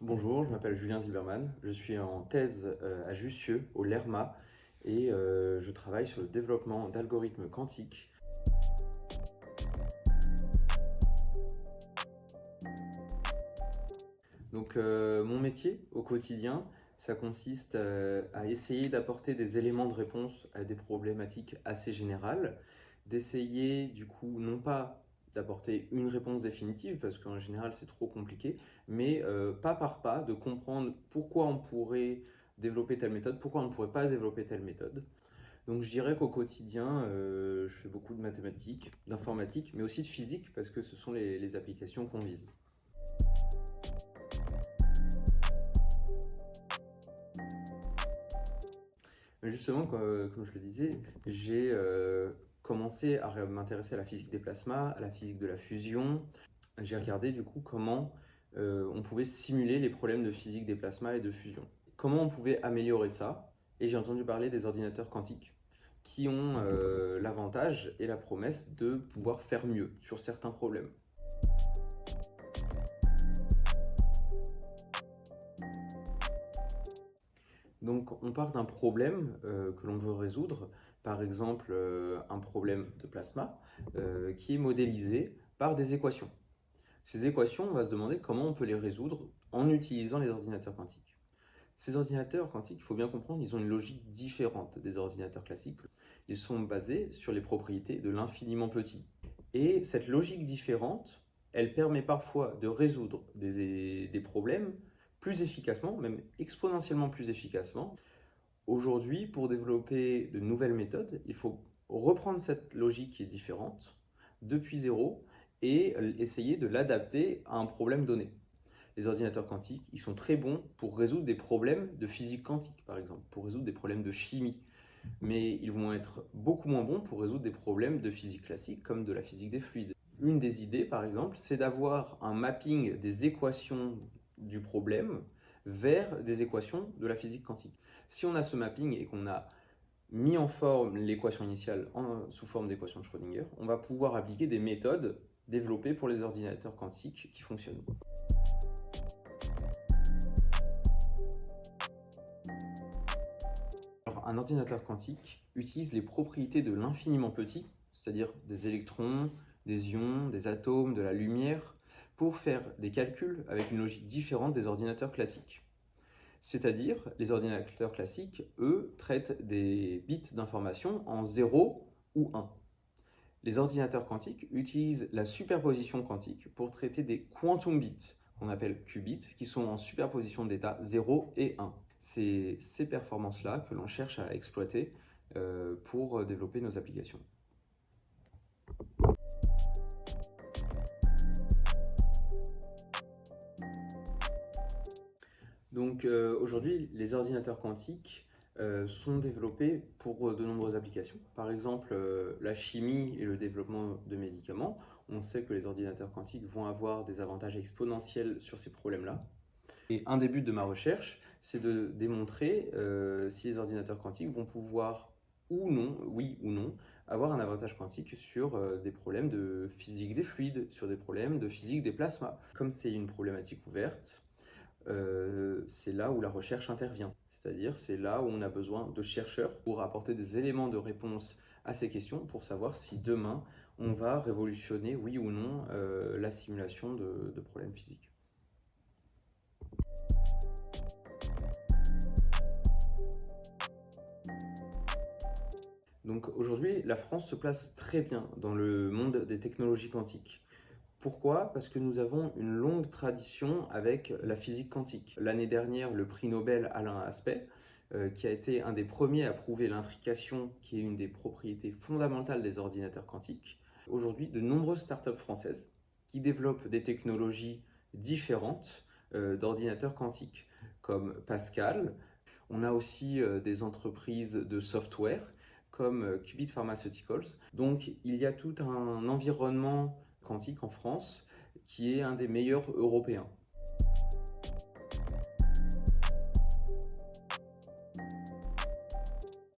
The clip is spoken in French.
Bonjour, je m'appelle Julien Zilberman, je suis en thèse à Jussieu, au LERMA, et je travaille sur le développement d'algorithmes quantiques. Donc mon métier au quotidien, ça consiste à essayer d'apporter des éléments de réponse à des problématiques assez générales, d'essayer du coup non pas d'apporter une réponse définitive, parce qu'en général c'est trop compliqué, mais pas par pas, de comprendre pourquoi on pourrait développer telle méthode, pourquoi on ne pourrait pas développer telle méthode. Donc je dirais qu'au quotidien, je fais beaucoup de mathématiques, d'informatique, mais aussi de physique, parce que ce sont les applications qu'on vise. Justement, comme je le disais, j'ai commencé à m'intéresser à la physique des plasmas, à la physique de la fusion. J'ai regardé du coup comment on pouvait simuler les problèmes de physique des plasmas et de fusion. Comment on pouvait améliorer ça? Et j'ai entendu parler des ordinateurs quantiques qui ont l'avantage et la promesse de pouvoir faire mieux sur certains problèmes. Donc on part d'un problème que l'on veut résoudre, par exemple un problème de plasma qui est modélisé par des équations. Ces équations, on va se demander comment on peut les résoudre en utilisant les ordinateurs quantiques. Ces ordinateurs quantiques, il faut bien comprendre, ils ont une logique différente des ordinateurs classiques. Ils sont basés sur les propriétés de l'infiniment petit. Et cette logique différente, elle permet parfois de résoudre des problèmes plus efficacement, même exponentiellement plus efficacement. Aujourd'hui, pour développer de nouvelles méthodes, il faut reprendre cette logique qui est différente depuis zéro et essayer de l'adapter à un problème donné. Les ordinateurs quantiques, ils sont très bons pour résoudre des problèmes de physique quantique, par exemple, pour résoudre des problèmes de chimie. Mais ils vont être beaucoup moins bons pour résoudre des problèmes de physique classique, comme de la physique des fluides. Une des idées, par exemple, c'est d'avoir un mapping des équations du problème vers des équations de la physique quantique. Si on a ce mapping et qu'on a mis en forme l'équation initiale sous forme d'équation de Schrödinger, on va pouvoir appliquer des méthodes développées pour les ordinateurs quantiques qui fonctionnent. Alors, un ordinateur quantique utilise les propriétés de l'infiniment petit, c'est-à-dire des électrons, des ions, des atomes, de la lumière, pour faire des calculs avec une logique différente des ordinateurs classiques. C'est-à-dire, les ordinateurs classiques, eux, traitent des bits d'information en 0 ou 1. Les ordinateurs quantiques utilisent la superposition quantique pour traiter des quantum bits, qu'on appelle qubits, qui sont en superposition d'états 0 et 1. C'est ces performances-là que l'on cherche à exploiter pour développer nos applications. Donc aujourd'hui, les ordinateurs quantiques sont développés pour de nombreuses applications. Par exemple, la chimie et le développement de médicaments. On sait que les ordinateurs quantiques vont avoir des avantages exponentiels sur ces problèmes-là. Et un des buts de ma recherche, c'est de démontrer si les ordinateurs quantiques vont pouvoir ou non, oui ou non, avoir un avantage quantique sur des problèmes de physique des fluides, sur des problèmes de physique des plasmas. Comme c'est une problématique ouverte, c'est là où la recherche intervient. C'est-à-dire, c'est là où on a besoin de chercheurs pour apporter des éléments de réponse à ces questions pour savoir si demain, on va révolutionner, oui ou non, la simulation de problèmes physiques. Donc aujourd'hui, la France se place très bien dans le monde des technologies quantiques. Pourquoi? Parce que nous avons une longue tradition avec la physique quantique. L'année dernière, le prix Nobel Alain Aspect, qui a été un des premiers à prouver l'intrication, qui est une des propriétés fondamentales des ordinateurs quantiques. Aujourd'hui, de nombreuses startups françaises qui développent des technologies différentes d'ordinateurs quantiques, comme Pascal. On a aussi des entreprises de software comme Qubit Pharmaceuticals. Donc il y a tout un environnement quantique en France qui est un des meilleurs européens.